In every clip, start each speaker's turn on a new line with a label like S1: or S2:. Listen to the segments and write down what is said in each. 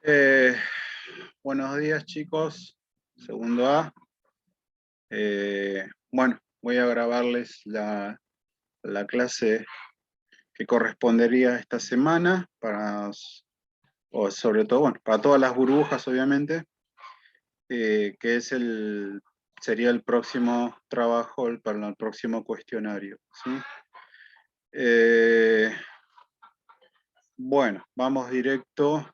S1: Eh, Buenos días, chicos. Segundo A. Bueno, voy a grabarles la clase que correspondería esta semana, o sobre todo, bueno, para todas las burbujas, obviamente, que sería el próximo trabajo para el próximo cuestionario, ¿sí? Bueno, vamos directo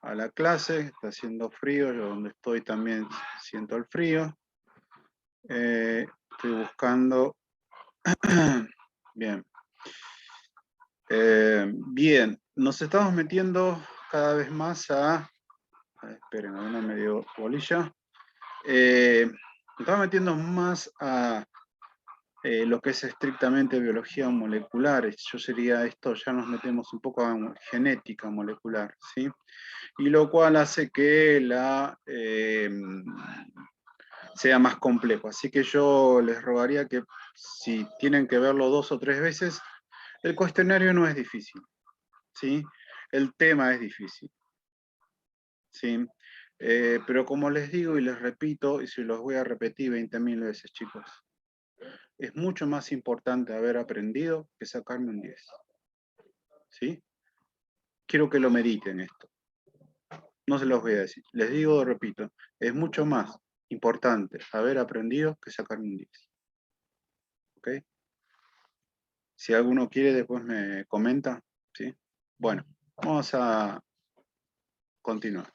S1: a la clase. Está haciendo frío, yo donde estoy también siento el frío. Estoy buscando. Bien. Bien, nos estamos metiendo cada vez más esperen, no me dio bolilla. Nos estamos metiendo más a lo que es estrictamente biología molecular. Yo sería esto, ya nos metemos un poco a genética molecular, ¿sí? Y lo cual hace que sea más complejo. Así que yo les rogaría que si tienen que verlo 2 o 3 veces, el cuestionario no es difícil, ¿sí? El tema es difícil, ¿sí? Pero como les digo y les repito, y si los voy a repetir 20.000 veces, chicos, es mucho más importante haber aprendido que sacarme un 10, ¿sí? Quiero que lo mediten esto. No se los voy a decir. Les digo, repito, es mucho más importante haber aprendido que sacarme un 10. ¿Ok? Si alguno quiere, después me comenta, ¿sí? Bueno, vamos a continuar.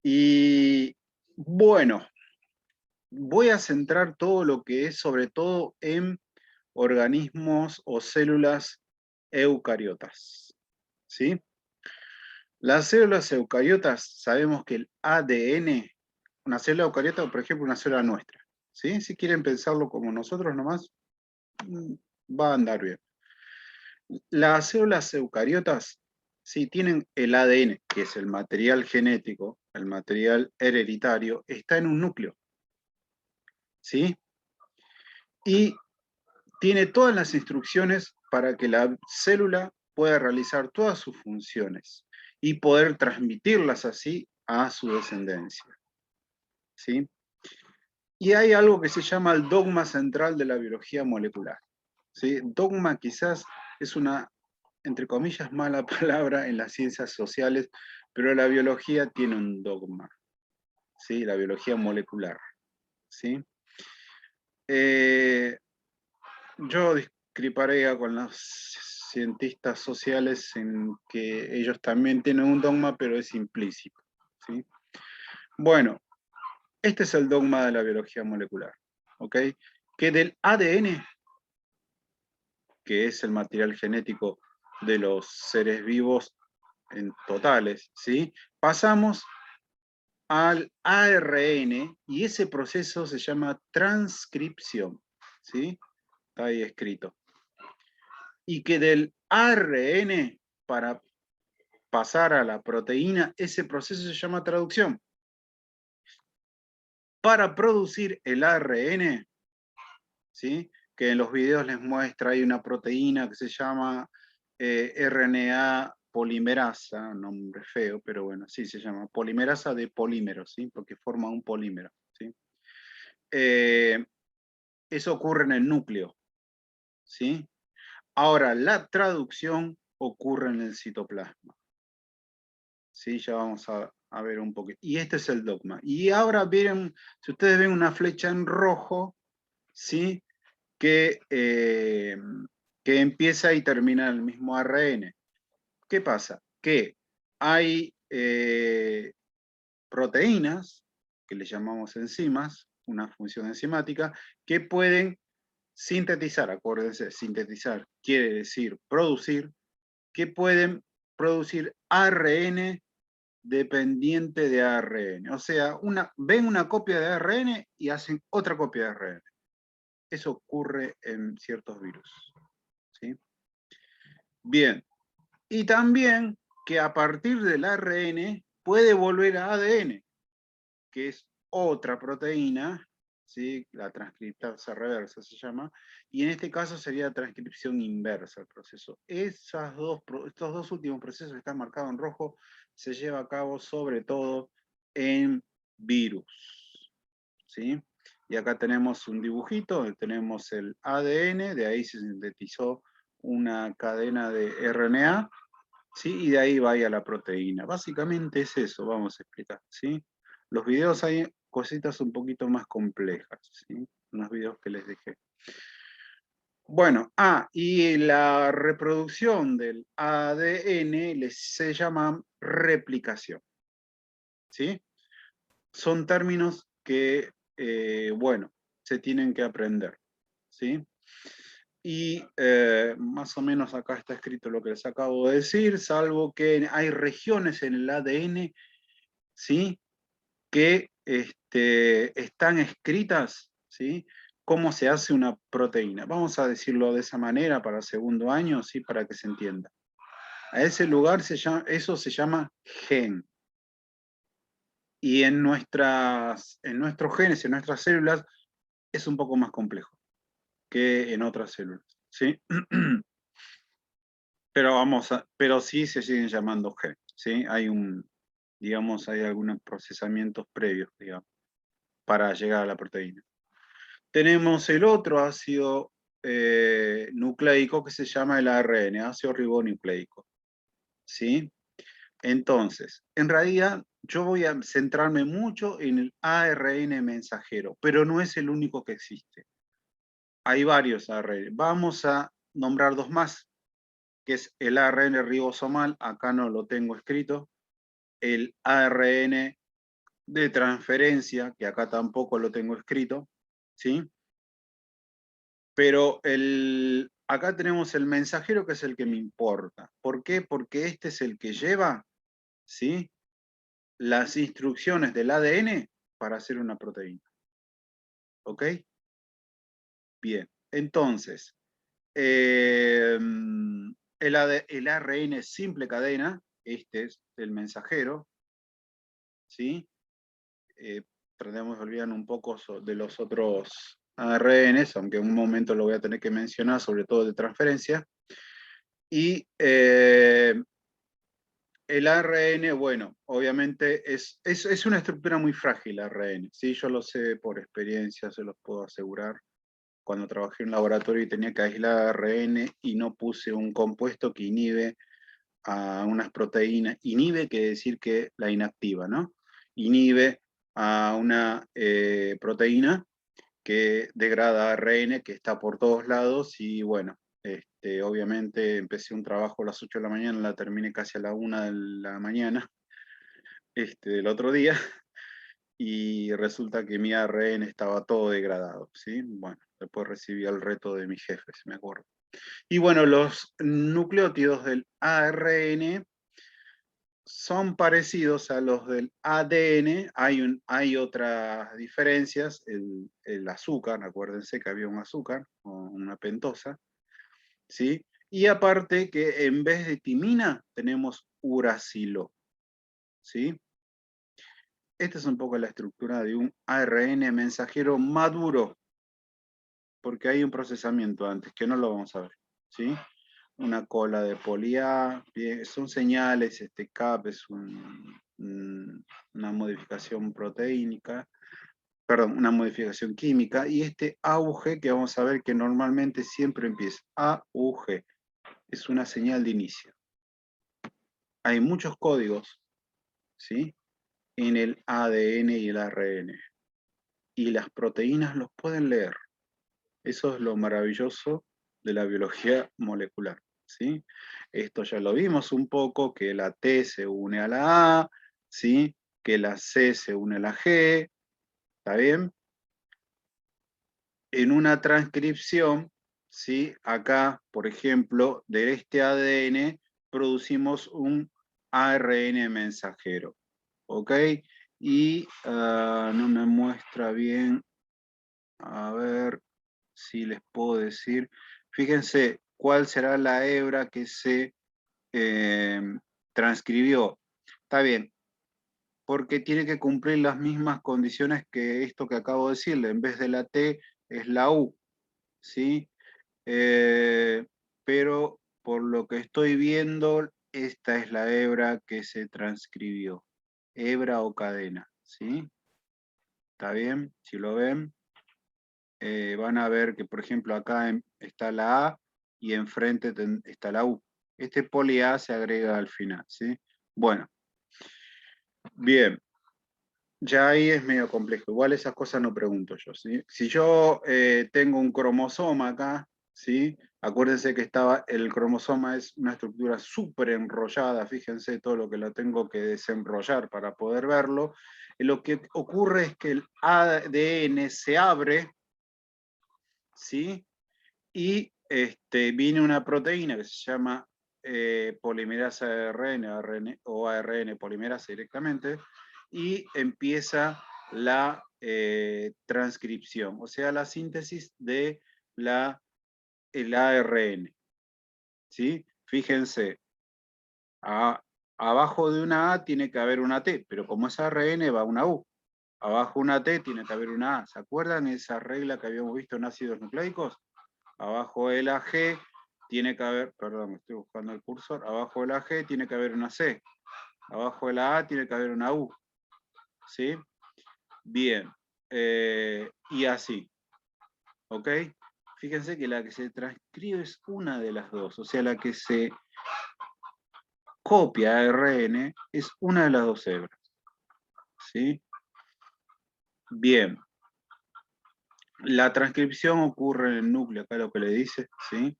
S1: Y bueno, voy a centrar todo lo que es sobre todo en organismos o células eucariotas, ¿sí? Las células eucariotas, sabemos que el ADN, una célula eucariota, por ejemplo, una célula nuestra, ¿sí? Si quieren pensarlo como nosotros nomás, va a andar bien. Las células eucariotas, si tienen el ADN, que es el material genético, el material hereditario, está en un núcleo, ¿sí? Y tiene todas las instrucciones para que la célula pueda realizar todas sus funciones y poder transmitirlas así a su descendencia, ¿sí? Y hay algo que se llama el dogma central de la biología molecular, ¿sí? Dogma quizás es una, entre comillas, mala palabra en las ciencias sociales, pero la biología tiene un dogma, ¿sí? La biología molecular, ¿sí? Yo discreparía con los cientistas sociales en que ellos también tienen un dogma, pero es implícito, ¿sí? Bueno, este es el dogma de la biología molecular, ¿ok? Que del ADN, que es el material genético de los seres vivos en totales, ¿sí? Pasamos al ARN y ese proceso se llama transcripción, ¿sí? Está ahí escrito. Y que del ARN para pasar a la proteína, ese proceso se llama traducción. Para producir el ARN, ¿sí? Que en los videos les muestra, hay una proteína que se llama RNA polimerasa, nombre feo, pero bueno, sí se llama polimerasa de polímeros, ¿sí? Porque forma un polímero, ¿sí? Eso ocurre en el núcleo, ¿sí? Ahora, la traducción ocurre en el citoplasma, ¿sí? Ya vamos a ver un poquito. Y este es el dogma. Y ahora miren, si ustedes ven una flecha en rojo, ¿sí? Que empieza y termina en el mismo ARN. ¿Qué pasa? Que hay proteínas, que le llamamos enzimas, una función enzimática, que pueden sintetizar, acuérdense, sintetizar quiere decir producir, que pueden producir ARN dependiente de ARN. O sea, ven una copia de ARN y hacen otra copia de ARN. Eso ocurre en ciertos virus, ¿sí? Bien, y también que a partir del ARN puede volver a ADN, que es otra proteína, ¿sí? La transcriptasa reversa se llama, y en este caso sería transcripción inversa el proceso. Estos dos últimos procesos que están marcados en rojo se lleva a cabo sobre todo en virus, ¿sí? Y acá tenemos un dibujito, donde tenemos el ADN, de ahí se sintetizó una cadena de RNA, ¿sí? Y de ahí vaya la proteína. Básicamente es eso, vamos a explicar, ¿sí? Los videos hay cositas un poquito más complejas, ¿sí? Unos videos que les dejé. Bueno, y la reproducción del ADN se llama replicación, ¿sí? Son términos que, bueno, se tienen que aprender, ¿sí? Y más o menos acá está escrito lo que les acabo de decir, salvo que hay regiones en el ADN, ¿sí? Que están escritas, ¿sí? Cómo se hace una proteína. Vamos a decirlo de esa manera para segundo año, ¿sí? Para que se entienda. A ese lugar eso se llama gen. Y en nuestros genes, en nuestras células, es un poco más complejo que en otras células, ¿sí? Pero sí se siguen llamando gen, ¿sí? Digamos, hay algunos procesamientos previos, digamos, para llegar a la proteína. Tenemos el otro ácido nucleico que se llama el ARN, ácido ribonucleico, ¿sí? Entonces, en realidad, yo voy a centrarme mucho en el ARN mensajero, pero no es el único que existe. Hay varios ARN. Vamos a nombrar dos más, que es el ARN ribosomal, acá no lo tengo escrito, el ARN de transferencia, que acá tampoco lo tengo escrito, ¿sí? Pero acá tenemos el mensajero, que es el que me importa. ¿Por qué? Porque este es el que lleva, ¿sí?, las instrucciones del ADN para hacer una proteína. ¿Ok? Bien. Entonces, el ARN es simple cadena, este es el mensajero, ¿sí? Tratemos de olvidar un poco de los otros ARNs, aunque en un momento lo voy a tener que mencionar, sobre todo de transferencia. Y el ARN, bueno, obviamente es una estructura muy frágil, el ARN. Sí, yo lo sé por experiencia, se los puedo asegurar. Cuando trabajé en un laboratorio y tenía que aislar ARN y no puse un compuesto que inhibe a unas proteínas. Inhibe quiere decir que la inactiva, ¿no? Inhibe a una proteína que degrada ARN, que está por todos lados, y bueno, obviamente empecé un trabajo a las 8 de la mañana, la terminé casi a la 1 de la mañana del otro día, y resulta que mi ARN estaba todo degradado, ¿sí? Bueno, después recibí el reto de mis jefes, me acuerdo. Y bueno, los nucleótidos del ARN son parecidos a los del ADN, hay otras diferencias, el azúcar, acuérdense que había un azúcar, o una pentosa, ¿sí? Y aparte que en vez de timina tenemos uracilo, ¿sí? Esta es un poco la estructura de un ARN mensajero maduro, porque hay un procesamiento antes, que no lo vamos a ver, ¿sí? Una cola de poli-A, son señales, CAP es una modificación proteínica, perdón, una modificación química, y este AUG que vamos a ver que normalmente siempre empieza, AUG, es una señal de inicio. Hay muchos códigos, ¿sí?, en el ADN y el ARN, y las proteínas los pueden leer. Eso es lo maravilloso de la biología molecular, ¿sí? Esto ya lo vimos un poco, que la T se une a la A, ¿sí? Que la C se une a la G, ¿está bien? En una transcripción, ¿sí? Acá, por ejemplo, de este ADN producimos un ARN mensajero, ¿ok? Y no me muestra bien, a ver si les puedo decir. Fíjense cuál será la hebra que se transcribió. Está bien. porque tiene que cumplir las mismas condiciones que esto que acabo de decirle. En vez de la T es la U, ¿sí? Pero por lo que estoy viendo, esta es la hebra que se transcribió. Hebra o cadena, ¿sí? ¿Está bien? Si lo ven, van a ver que, por ejemplo, acá está la A y enfrente está la U. Este poli A se agrega al final, ¿sí? Bueno, bien. Ya ahí es medio complejo. Igual esas cosas no pregunto yo, ¿sí? Si yo tengo un cromosoma acá, ¿sí? Acuérdense que el cromosoma es una estructura súper enrollada, fíjense todo lo que lo tengo que desenrollar para poder verlo. Lo que ocurre es que el ADN se abre, ¿sí? Y viene una proteína que se llama polimerasa de ARN o ARN polimerasa directamente, y empieza la transcripción, o sea, la síntesis de el ARN. ¿Sí? Fíjense, abajo de una A tiene que haber una T, pero como es ARN va una U. Abajo una T tiene que haber una A. ¿Se acuerdan esa regla que habíamos visto en ácidos nucleicos? Abajo de la G tiene que haber, perdón, estoy buscando el cursor, abajo de la G tiene que haber una C. Abajo de la A tiene que haber una U. ¿Sí? Bien. Y así. ¿Ok? Fíjense que la que se transcribe es una de las dos. O sea, la que se copia ARN es una de las dos hebras. ¿Sí? Bien. La transcripción ocurre en el núcleo, acá lo que le dice, ¿sí?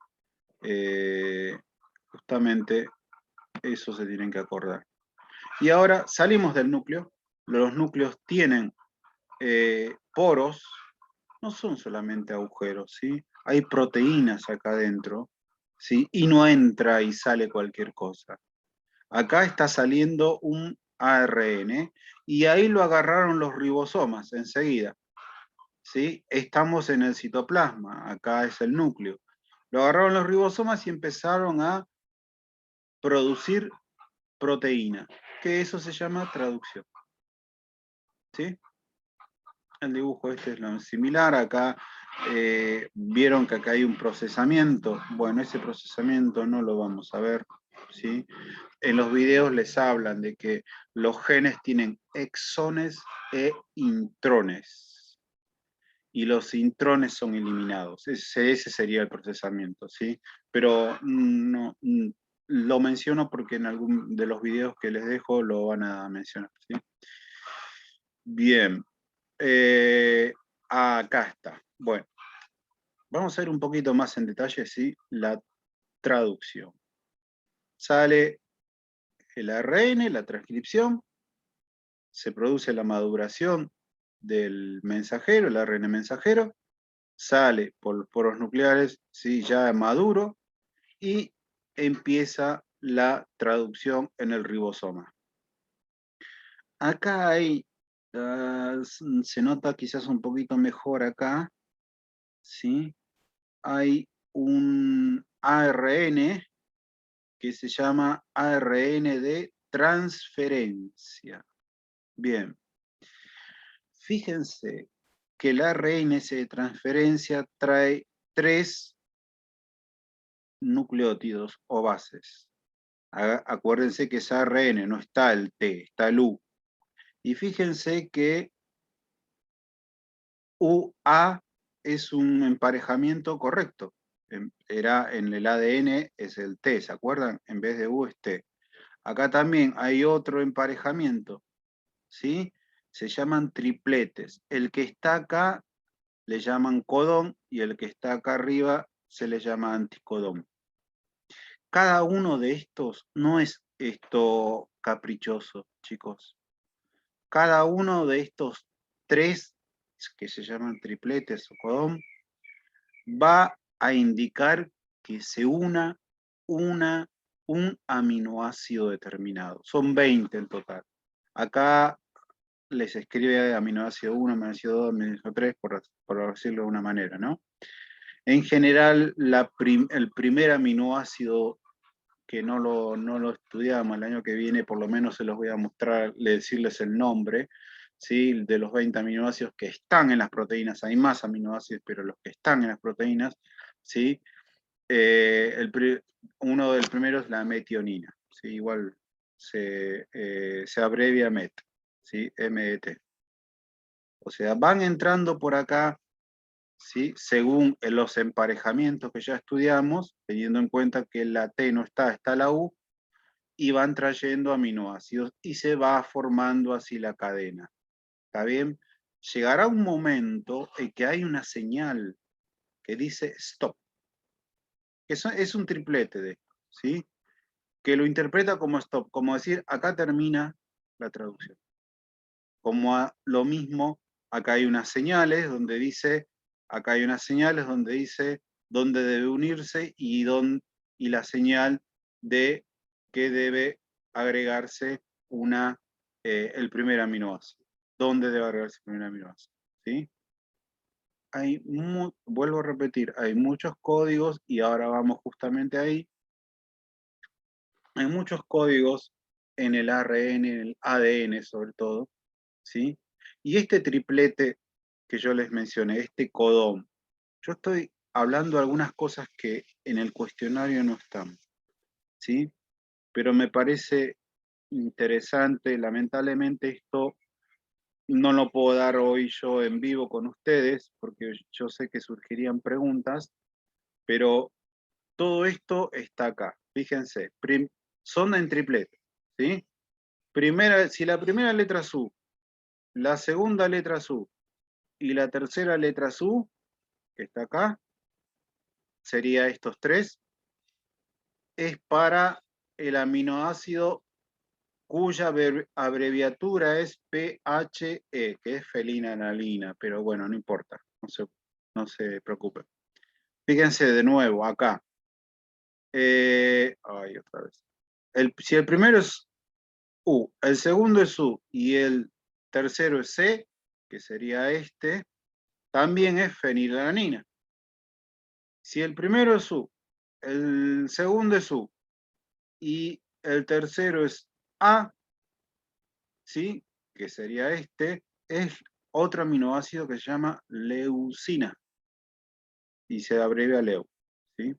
S1: Justamente eso se tienen que acordar. Y ahora salimos del núcleo. Los núcleos tienen poros, no son solamente agujeros, ¿sí? Hay proteínas acá adentro, ¿sí? Y no entra y sale cualquier cosa. Acá está saliendo un ARN y ahí lo agarraron los ribosomas enseguida, ¿sí? Estamos en el citoplasma, acá es el núcleo. Lo agarraron los ribosomas y empezaron a producir proteína, que eso se llama traducción, ¿sí? El dibujo este es lo similar, acá vieron que acá hay un procesamiento, bueno, ese procesamiento no lo vamos a ver, ¿sí? En los videos les hablan de que los genes tienen exones e intrones, y los intrones son eliminados, ese sería el procesamiento, ¿sí? Pero no, lo menciono porque en algún de los videos que les dejo lo van a mencionar, ¿sí? Bien. Acá está. Bueno, vamos a ver un poquito más en detalle, ¿sí? La traducción. Sale el ARN, la transcripción, se produce la maduración del mensajero, el ARN mensajero, sale por poros nucleares, ¿sí? Ya maduro, y empieza la traducción en el ribosoma. Acá hay, se nota quizás un poquito mejor acá, ¿sí? Hay un ARN que se llama ARN de transferencia. Bien, fíjense que el ARN de transferencia trae 3 nucleótidos o bases. Acuérdense que es ARN, no está el T, está el U. Y fíjense que UA es un emparejamiento correcto. Era en el ADN es el T, ¿se acuerdan? En vez de U es T. Acá también hay otro emparejamiento, ¿sí? Se llaman tripletes. El que está acá le llaman codón y el que está acá arriba se le llama anticodón. Cada uno de estos no es esto caprichoso, chicos. Cada uno de estos 3, que se llaman tripletes o codón, va a indicar que se una un aminoácido determinado. Son 20 en total. Acá les escribe aminoácido 1, aminoácido 2, aminoácido 3, por decirlo de una manera, ¿no? En general, el primer aminoácido que no lo estudiamos. El año que viene por lo menos se los voy a mostrar, decirles el nombre, ¿sí? De los 20 aminoácidos que están en las proteínas. Hay más aminoácidos, pero los que están en las proteínas, ¿sí? Uno del primero es la metionina, ¿sí? Igual se abrevia MET, ¿sí? MET. O sea, van entrando por acá, ¿sí? Según los emparejamientos que ya estudiamos, teniendo en cuenta que la T no está, está la U, y van trayendo aminoácidos y se va formando así la cadena. ¿Está bien? Llegará un momento en que hay una señal que dice stop, que es un triplete de esto, ¿sí? Que lo interpreta como stop, como decir, acá termina la traducción. Como lo mismo, acá hay unas señales donde dice, acá hay unas señales donde dice dónde debe unirse y la señal de que debe agregarse el primer aminoácido. ¿Dónde debe agregarse el primer aminoácido? ¿Sí? Vuelvo a repetir, hay muchos códigos y ahora vamos justamente ahí. Hay muchos códigos en el ARN, en el ADN sobre todo, ¿sí? Y este triplete que yo les mencioné, este codón, yo estoy hablando de algunas cosas que en el cuestionario no están, ¿sí? Pero me parece interesante, lamentablemente esto no lo puedo dar hoy yo en vivo con ustedes, porque yo sé que surgirían preguntas, pero todo esto está acá. Fíjense, son en triplete, ¿sí? Si la primera letra es U, la segunda letra es U y la tercera letra es U, que está acá, sería estos tres, es para el aminoácido cuya abreviatura es PHE, que es felinanalina, pero bueno, no importa, no se preocupen. Fíjense de nuevo acá. Otra vez. Si el primero es U, el segundo es U y el tercero es C, que sería este, también es fenilalanina. Si el primero es U, el segundo es U y el tercero es A, ¿sí? Que sería este, es otro aminoácido que se llama leucina y se abrevia leu, ¿sí?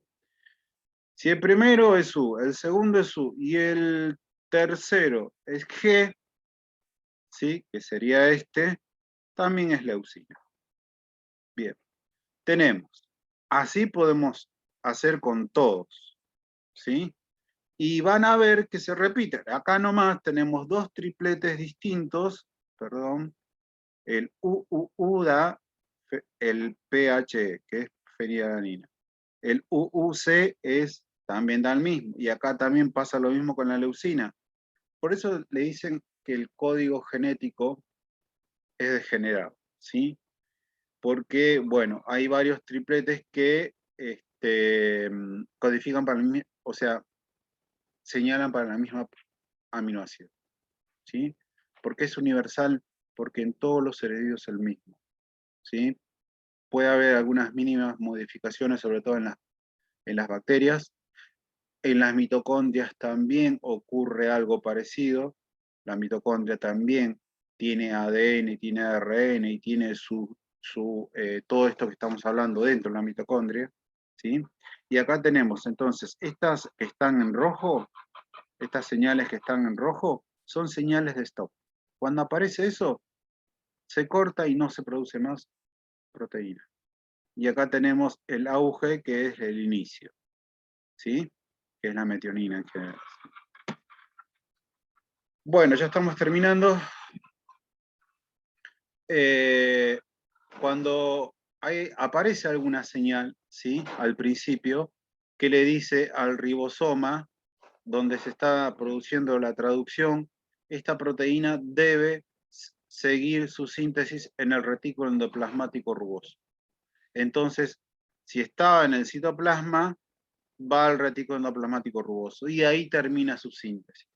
S1: Si el primero es U, el segundo es U y el tercero es G, ¿sí? Que sería este, también es leucina. Bien, tenemos. Así podemos hacer con todos, ¿sí? Y van a ver que se repiten. Acá nomás tenemos dos tripletes distintos, perdón, el UUU da el PHE, que es fenilalanina. El UUC también da el mismo, y acá también pasa lo mismo con la leucina. Por eso le dicen que el código genético es degenerado, ¿sí? Porque, bueno, hay varios tripletes que codifican para el mismo, o sea, señalan para la misma aminoácido, ¿sí? ¿Por qué es universal? Porque en todos los heredios es el mismo, ¿sí? Puede haber algunas mínimas modificaciones, sobre todo en las bacterias. En las mitocondrias también ocurre algo parecido. La mitocondria también tiene ADN, tiene ARN y tiene todo esto que estamos hablando dentro de la mitocondria, ¿sí? Y acá tenemos entonces estas que están en rojo, estas señales que están en rojo, son señales de stop. Cuando aparece eso, se corta y no se produce más proteína. Y acá tenemos el auge, que es el inicio, ¿sí? Que es la metionina en general. Bueno, ya estamos terminando. Cuando aparece alguna señal, ¿sí? Al principio, que le dice al ribosoma, donde se está produciendo la traducción, esta proteína debe seguir su síntesis en el retículo endoplasmático rugoso. Entonces, si estaba en el citoplasma, va al retículo endoplasmático rugoso y ahí termina su síntesis,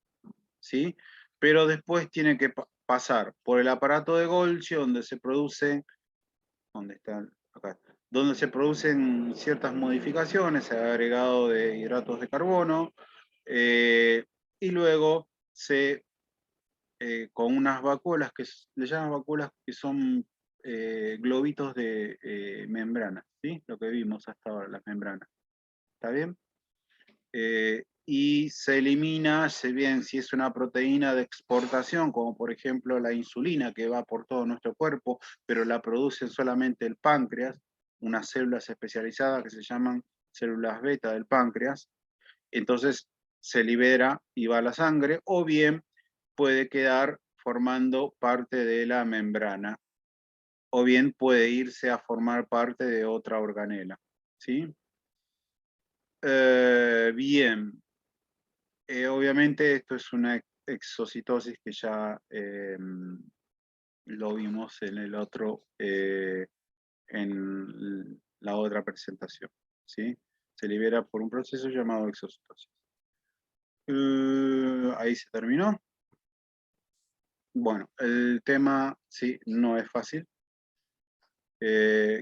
S1: ¿sí? Pero después tiene que pasar por el aparato de Golgi, donde se producen, ¿dónde está? Acá, donde se producen ciertas modificaciones, agregado de hidratos de carbono, Y luego con unas vacuolas que le llaman vacuolas, que son globitos de membrana, ¿sí? Lo que vimos hasta ahora, las membranas. ¿Está bien? Y se elimina, si es una proteína de exportación, como por ejemplo la insulina que va por todo nuestro cuerpo, pero la producen solamente el páncreas, unas células especializadas que se llaman células beta del páncreas, entonces se libera y va a la sangre, o bien puede quedar formando parte de la membrana, o bien puede irse a formar parte de otra organela, ¿sí? Bien, obviamente esto es una exocitosis que ya lo vimos en el otro, en la otra presentación, ¿sí? Se libera por un proceso llamado exocitosis. Ahí se terminó. Bueno, el tema, sí, no es fácil.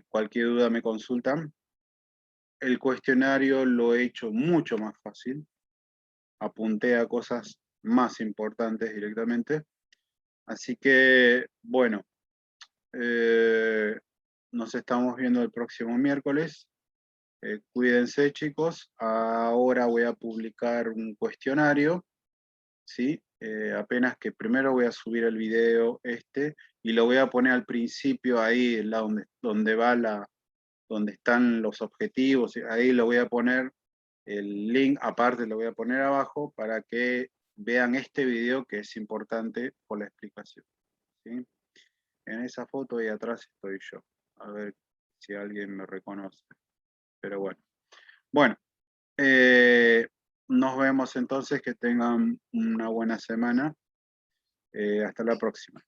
S1: Cualquier duda me consultan. El cuestionario lo he hecho mucho más fácil. Apunté a cosas más importantes directamente. Así que, bueno, nos estamos viendo el próximo miércoles. Cuídense, chicos. Ahora voy a publicar un cuestionario, ¿sí? Apenas que primero voy a subir el video y lo voy a poner al principio ahí, donde están los objetivos. Ahí lo voy a poner el link, aparte lo voy a poner abajo para que vean este video que es importante por la explicación, ¿sí? En esa foto ahí atrás estoy yo. A ver si alguien me reconoce. Pero bueno. Bueno, nos vemos entonces. Que tengan una buena semana. Hasta la próxima.